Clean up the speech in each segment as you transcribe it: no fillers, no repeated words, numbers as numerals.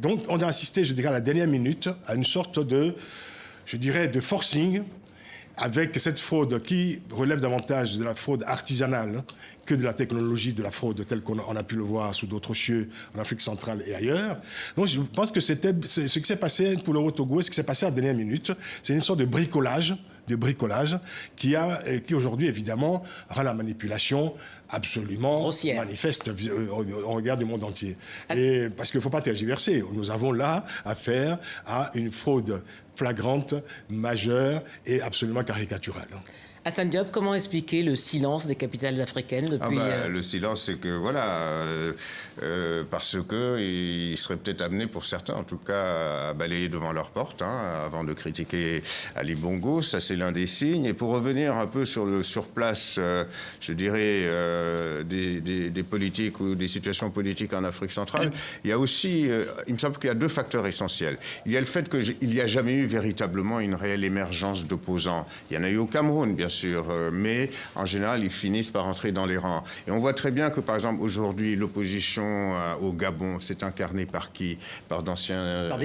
Donc on a assisté, je dirais, à la dernière minute, à une sorte de, je dirais, de forcing avec cette fraude qui relève davantage de la fraude artisanale que de la technologie de la fraude telle qu'on a pu le voir sous d'autres cieux en Afrique centrale et ailleurs. Donc je pense que ce qui s'est passé pour l'euro Togo, ce qui s'est passé à la dernière minute, c'est une sorte de bricolage qui aujourd'hui, évidemment, rend la manipulation absolument grossière, manifeste au regard du monde entier. Et parce qu'il ne faut pas tergiverser. Nous avons là affaire à une fraude flagrante, majeure et absolument caricaturale. Hassan Diop, comment expliquer le silence des capitales africaines depuis... Le silence, c'est que, parce qu'ils seraient peut-être amenés, pour certains en tout cas, à balayer devant leur porte, avant de critiquer Ali Bongo. Ça, c'est l'un des signes. Et pour revenir un peu sur le surplace, je dirais, des politiques ou des situations politiques en Afrique centrale, il y a aussi, il me semble qu'il y a deux facteurs essentiels. Il y a le fait qu'il n'y a jamais eu véritablement une réelle émergence d'opposants. Il y en a eu au Cameroun, bien sûr, mais en général, ils finissent par entrer dans les rangs. Et on voit très bien que, par exemple, aujourd'hui, l'opposition au Gabon s'est incarnée par qui? Par des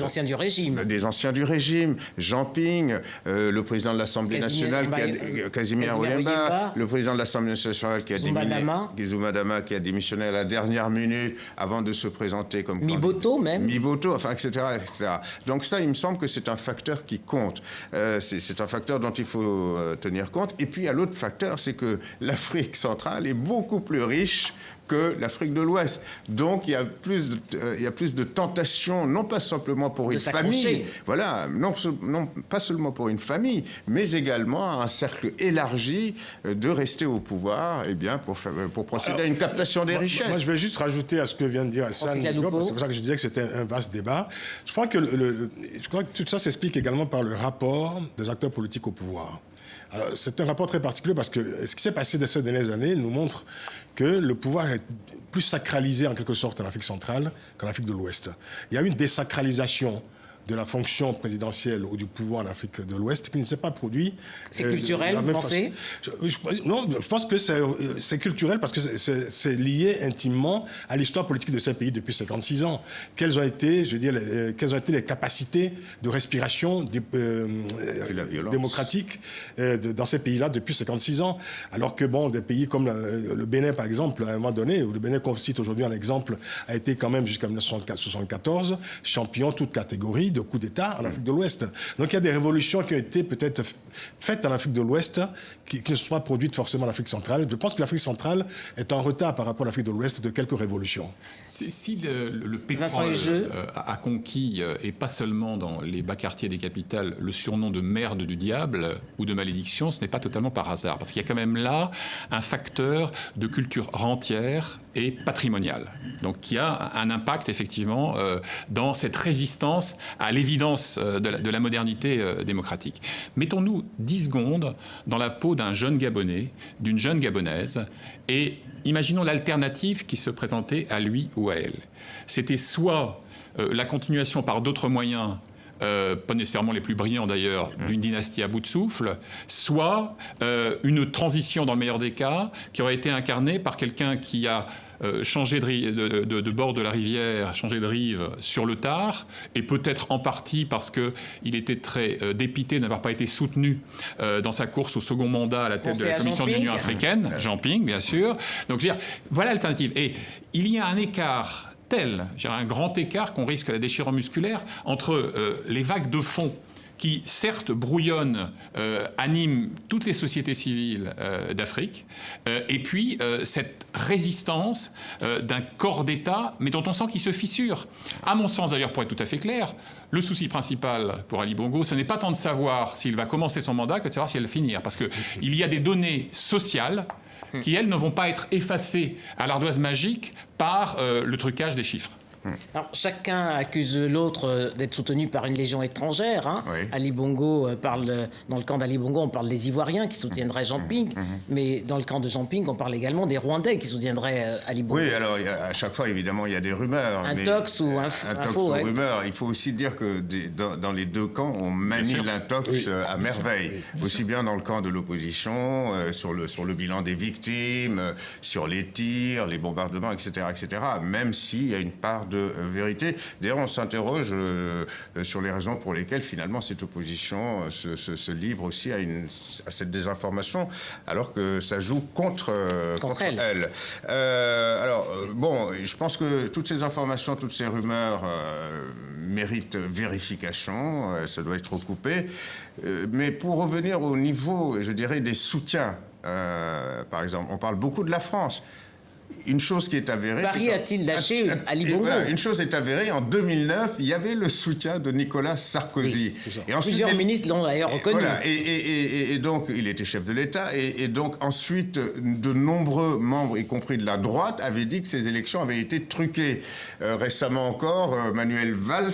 anciens du régime. Des anciens du régime. Jean Ping, le président de l'Assemblée nationale, Casimir Oyemba, le président de l'Assemblée nationale qui a Zoumadama, qui a démissionné à la dernière minute avant de se présenter comme Miboto même. Miboto, enfin, etc., etc. Donc ça, il me semble que c'est un facteur qui compte. C'est un facteur dont il faut tenir compte. Et puis, il y a l'autre facteur, c'est que l'Afrique centrale est beaucoup plus riche que l'Afrique de l'Ouest. Donc, il y a plus de tentations, non pas simplement pour une famille, non pas seulement pour une famille, mais également à un cercle élargi de rester au pouvoir, pour procéder à une captation des richesses. Moi, je vais juste rajouter à ce que vient de dire Hassan Diop, c'est pour ça que je disais que c'était un vaste débat. Je crois que tout ça s'explique également par le rapport des acteurs politiques au pouvoir. Alors, c'est un rapport très particulier parce que ce qui s'est passé de ces dernières années nous montre que le pouvoir est plus sacralisé en quelque sorte en Afrique centrale qu'en Afrique de l'Ouest. Il y a eu une désacralisation de la fonction présidentielle ou du pouvoir en Afrique de l'Ouest qui ne s'est pas produit. C'est culturel, vous pensez? Non, je pense que c'est culturel parce que c'est lié intimement à l'histoire politique de ces pays depuis 56 ans. Quelles ont été les capacités de respiration démocratique dans ces pays-là depuis 56 ans? Alors que, des pays comme le Bénin, par exemple, à un moment donné, où le Bénin qu'on cite aujourd'hui en exemple, a été quand même jusqu'à 1974 champion toute catégorie de coups d'État en Afrique de l'Ouest. Donc il y a des révolutions qui ont été peut-être faites en Afrique de l'Ouest qui ne sont pas produites forcément en Afrique centrale. Je pense que l'Afrique centrale est en retard par rapport à l'Afrique de l'Ouest de quelques révolutions. Si le pétrole a conquis, et pas seulement dans les bas quartiers des capitales, le surnom de merde du diable ou de malédiction, ce n'est pas totalement par hasard. Parce qu'il y a quand même là un facteur de culture rentière et patrimoniale. Donc qui a un impact effectivement dans cette résistance à l'évidence de la modernité démocratique. Mettons-nous 10 secondes dans la peau d'un jeune Gabonais, d'une jeune Gabonaise, et imaginons l'alternative qui se présentait à lui ou à elle. C'était soit la continuation par d'autres moyens, pas nécessairement les plus brillants d'ailleurs, d'une dynastie à bout de souffle, soit une transition dans le meilleur des cas, qui aurait été incarnée par quelqu'un qui a changé de bord de la rivière, changé de rive sur le tard, et peut-être en partie parce qu'il était très dépité de n'avoir pas été soutenu dans sa course au second mandat à la tête de la Commission de l'Union africaine, Jean Ping, bien sûr. Donc, je veux dire, voilà l'alternative. Et il y a un écart un grand écart qu'on risque la déchirure musculaire entre les vagues de fond qui, certes, brouillonnent, animent toutes les sociétés civiles d'Afrique, et puis cette résistance d'un corps d'État, mais dont on sent qu'il se fissure. À mon sens, d'ailleurs, pour être tout à fait clair, le souci principal pour Ali Bongo, ce n'est pas tant de savoir s'il va commencer son mandat que de savoir s'il va le finir, parce qu'il y a des données sociales qui, elles, ne vont pas être effacées à l'ardoise magique par le trucage des chiffres. Alors, chacun accuse l'autre d'être soutenu par une légion étrangère. Oui. Ali Bongo parle, dans le camp d'Ali Bongo, on parle des Ivoiriens qui soutiendraient Jean Ping, mais dans le camp de Jean Ping, on parle également des Rwandais qui soutiendraient Ali Bongo. Oui, alors à chaque fois, évidemment, il y a des rumeurs. Un tox ou un tox ou rumeur. Il faut aussi dire que dans les deux camps, on manie l'intox à merveille. Aussi bien dans le camp de l'opposition, sur le bilan des victimes, sur les tirs, les bombardements, etc., etc., même s'il y a une part de vérité. D'ailleurs, on s'interroge sur les raisons pour lesquelles, finalement, cette opposition se livre aussi à cette désinformation, alors que ça joue contre elle. Bon, je pense que toutes ces informations, toutes ces rumeurs méritent vérification, ça doit être recoupé. Mais pour revenir au niveau, je dirais, des soutiens, par exemple, on parle beaucoup de la France. Une chose qui est avérée... Paris a-t-il lâché Ali Bongo? Voilà, une chose est avérée, en 2009, il y avait le soutien de Nicolas Sarkozy. Oui, et ensuite, plusieurs ministres l'ont d'ailleurs reconnu. Voilà, et donc, il était chef de l'État, et donc ensuite, de nombreux membres, y compris de la droite, avaient dit que ces élections avaient été truquées. Récemment encore, Manuel Valls,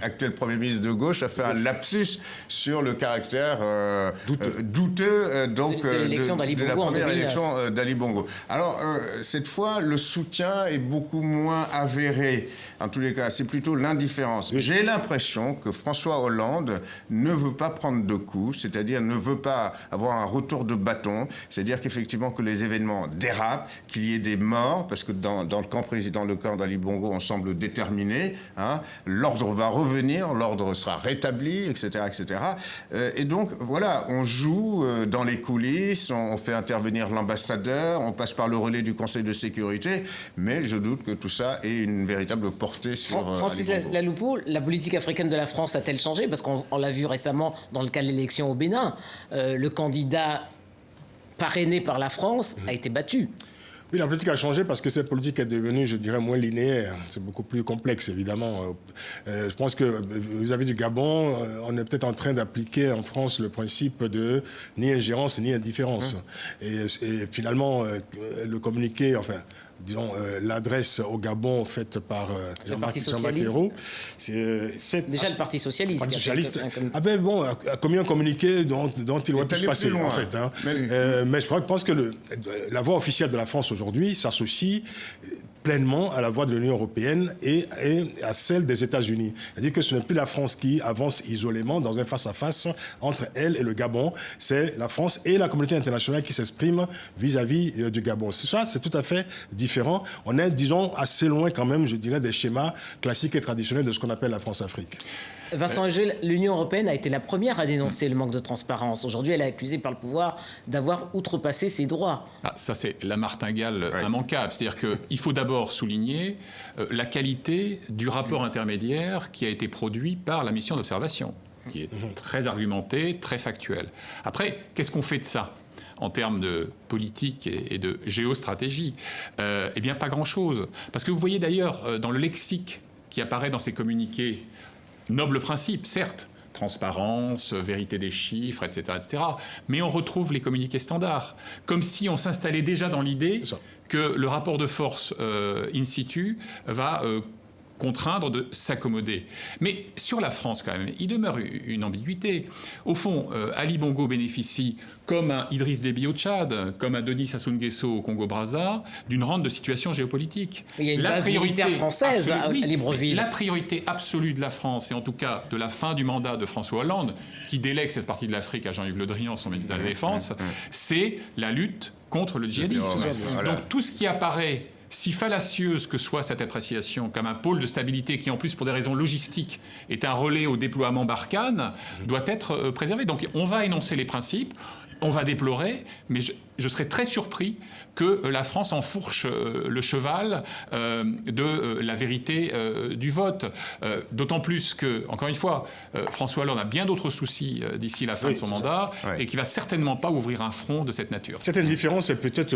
actuel Premier ministre de gauche, a fait un lapsus sur le caractère douteux de la première élection d'Ali Bongo. Alors, cette fois, le soutien est beaucoup moins avéré. En tous les cas, c'est plutôt l'indifférence. J'ai l'impression que François Hollande ne veut pas prendre de coups, c'est-à-dire ne veut pas avoir un retour de bâton, c'est-à-dire qu'effectivement que les événements dérapent, qu'il y ait des morts, parce que dans le camp président, le camp d'Ali Bongo, on semble déterminé. Hein, l'ordre va revenir, l'ordre sera rétabli, etc., etc. Et donc, voilà, on joue dans les coulisses, on fait intervenir l'ambassadeur, on passe par le relais du Conseil de sécurité, mais je doute que tout ça ait une véritable portée sur Francis Laloupeau, la politique africaine de la France a-t-elle changé? Parce qu'on l'a vu récemment dans le cas de l'élection au Bénin. Le candidat parrainé par la France a été battu. Oui, la politique a changé parce que cette politique est devenue, je dirais, moins linéaire. C'est beaucoup plus complexe, évidemment. Je pense que vis-à-vis du Gabon, on est peut-être en train d'appliquer en France le principe de ni ingérence ni indifférence. Et finalement, le communiqué, enfin, disons, l'adresse au Gabon faite par Jean-Marc Ayrault. Déjà le Parti socialiste. Le Parti socialiste a commis un communiqué dont il aurait pu se passer, en fait. Hein. Mais je pense que la voix officielle de la France aujourd'hui s'associe pleinement à la voix de l'Union européenne et à celle des États-Unis. C'est-à-dire que ce n'est plus la France qui avance isolément dans un face-à-face entre elle et le Gabon. C'est la France et la communauté internationale qui s'expriment vis-à-vis du Gabon. Ça, c'est tout à fait différent. On est, disons, assez loin quand même, je dirais, des schémas classiques et traditionnels de ce qu'on appelle la France-Afrique. Vincent Hegel, l'Union européenne a été la première à dénoncer le manque de transparence. Aujourd'hui, elle est accusée par le pouvoir d'avoir outrepassé ses droits. Ça, c'est la martingale immanquable. C'est-à-dire qu'il faut d'abord souligner la qualité du rapport intermédiaire qui a été produit par la mission d'observation, qui est très argumenté, très factuel. Après, qu'est-ce qu'on fait de ça en termes de politique et de géostratégie? Eh bien, pas grand-chose. Parce que vous voyez d'ailleurs, dans le lexique qui apparaît dans ces communiqués, noble principe, certes, transparence, vérité des chiffres, etc., etc. Mais on retrouve les communiqués standards, comme si on s'installait déjà dans l'idée que le rapport de force in situ va contraindre de s'accommoder. Mais sur la France, quand même, il demeure une ambiguïté. Au fond, Ali Bongo bénéficie, comme un Idriss Déby au Tchad, comme un Denis Sassou Nguesso au Congo-Brazza, d'une rente de situation géopolitique. Il y a une base militaire française à Libreville. La priorité absolue de la France, et en tout cas de la fin du mandat de François Hollande, qui délègue cette partie de l'Afrique à Jean-Yves Le Drian, son ministre de la Défense, c'est la lutte contre le djihadisme. Donc tout ce qui apparaît, si fallacieuse que soit cette appréciation, comme un pôle de stabilité qui, en plus, pour des raisons logistiques, est un relais au déploiement Barkhane, doit être préservé. Donc on va énoncer les principes, on va déplorer, mais je serais très surpris que la France enfourche le cheval de la vérité du vote. D'autant plus que, encore une fois, François Hollande a bien d'autres soucis d'ici la fin de son mandat et qui ne va certainement pas ouvrir un front de cette nature. Cette indifférence, c'est peut-être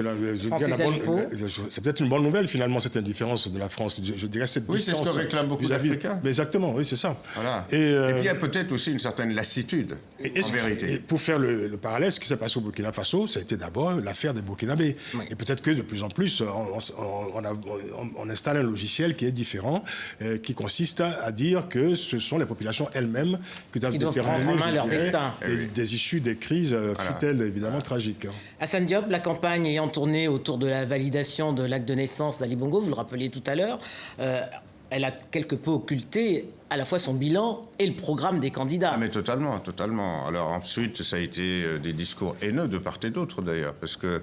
c'est peut-être une bonne nouvelle, finalement, cette indifférence de la France. Je dirais cette distance. Oui, c'est ce que réclament beaucoup d'Africains. Exactement, oui, c'est ça. Voilà. Et puis il y a peut-être aussi une certaine lassitude, en vérité. Et pour faire le parallèle, ce qui s'est passé au Burkina Faso, ça a été d'abord l'affaire des Burkinabés. Oui. Et peut-être que de plus en plus, on installe un logiciel qui est différent, qui consiste à dire que ce sont les populations elles-mêmes qui doivent déterminer prendre en main leur destin. Des issues des crises, fut-elles évidemment tragiques. Hassan Diop, la campagne ayant tourné autour de la validation de l'acte de naissance d'Ali Bongo, vous le rappeliez tout à l'heure, elle a quelque peu occulté à la fois son bilan et le programme des candidats. Ah, mais totalement, totalement. Alors ensuite, ça a été des discours haineux de part et d'autre d'ailleurs, parce que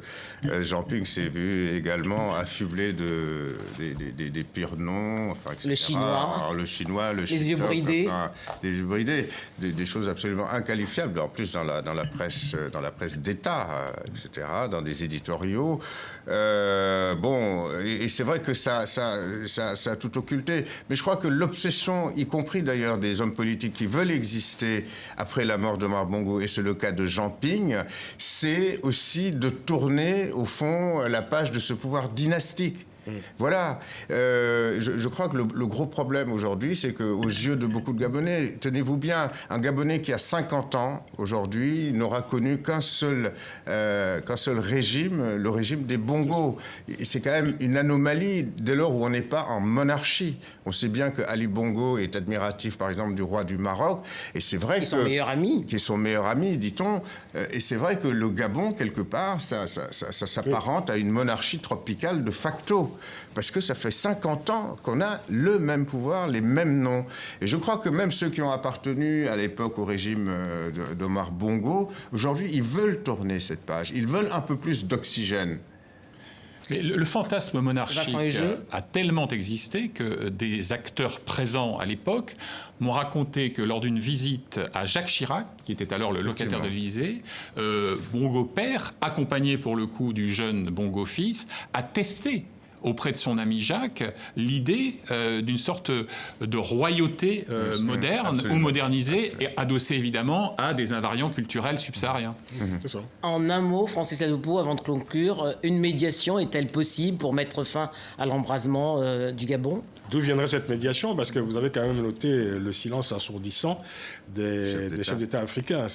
Jean Ping s'est vu également affublé des pires noms, enfin, etc. Le chinois. Alors, le chinois, le les yeux bridés. Enfin, les yeux bridés, des choses absolument inqualifiables, en plus dans la presse d'État, etc., dans des éditoriaux. Bon, et c'est vrai que ça a tout occulté. Mais je crois que l'obsession, y compris d'ailleurs des hommes politiques qui veulent exister après la mort d'Omar Bongo, et c'est le cas de Jean Ping, c'est aussi de tourner, au fond, la page de ce pouvoir dynastique. Voilà. Je crois que le gros problème aujourd'hui, c'est qu'aux yeux de beaucoup de Gabonais, tenez-vous bien, un Gabonais qui a 50 ans aujourd'hui n'aura connu qu'un seul régime, le régime des Bongos. Et c'est quand même une anomalie dès lors où on n'est pas en monarchie. On sait bien que Ali Bongo est admiratif, par exemple, du roi du Maroc, et c'est vrai qui est son meilleur ami. Qui est son meilleur ami, dit-on. Et c'est vrai que le Gabon, quelque part, ça s'apparente à une monarchie tropicale de facto. Parce que ça fait 50 ans qu'on a le même pouvoir, les mêmes noms. Et je crois que même ceux qui ont appartenu à l'époque au régime d'Omar Bongo, aujourd'hui, ils veulent tourner cette page. Ils veulent un peu plus d'oxygène. Mais le fantasme monarchique a tellement existé que des acteurs présents à l'époque m'ont raconté que lors d'une visite à Jacques Chirac, qui était alors le locataire de l'Élysée, Bongo père, accompagné pour le coup du jeune Bongo fils, a testé auprès de son ami Jacques l'idée d'une sorte de royauté moderne absolument, ou modernisée et adossée évidemment à des invariants culturels subsahariens. C'est ça. En un mot, Francis Adoupo, avant de conclure, une médiation est-elle possible pour mettre fin à l'embrasement du Gabon ? D'où viendrait cette médiation? Parce que vous avez quand même noté le silence assourdissant des chefs d'État africains.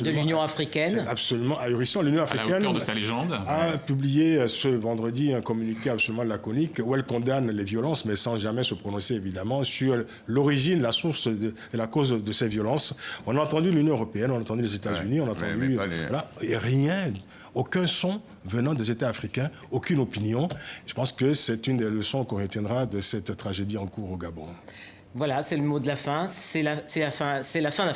De l'Union africaine. C'est absolument ahurissant. L'Union africaine, à la hauteur de sa légende, a publié ce vendredi un communiqué absolument laconique où elle condamne les violences, mais sans jamais se prononcer évidemment sur l'origine, la source et la cause de ces violences. On a entendu l'Union européenne, on a entendu les États-Unis, on a entendu... Voilà, et rien... Aucun son venant des États africains, aucune opinion. Je pense que c'est une des leçons qu'on retiendra de cette tragédie en cours au Gabon. Voilà, c'est le mot de la fin. C'est la fin d'Afrique.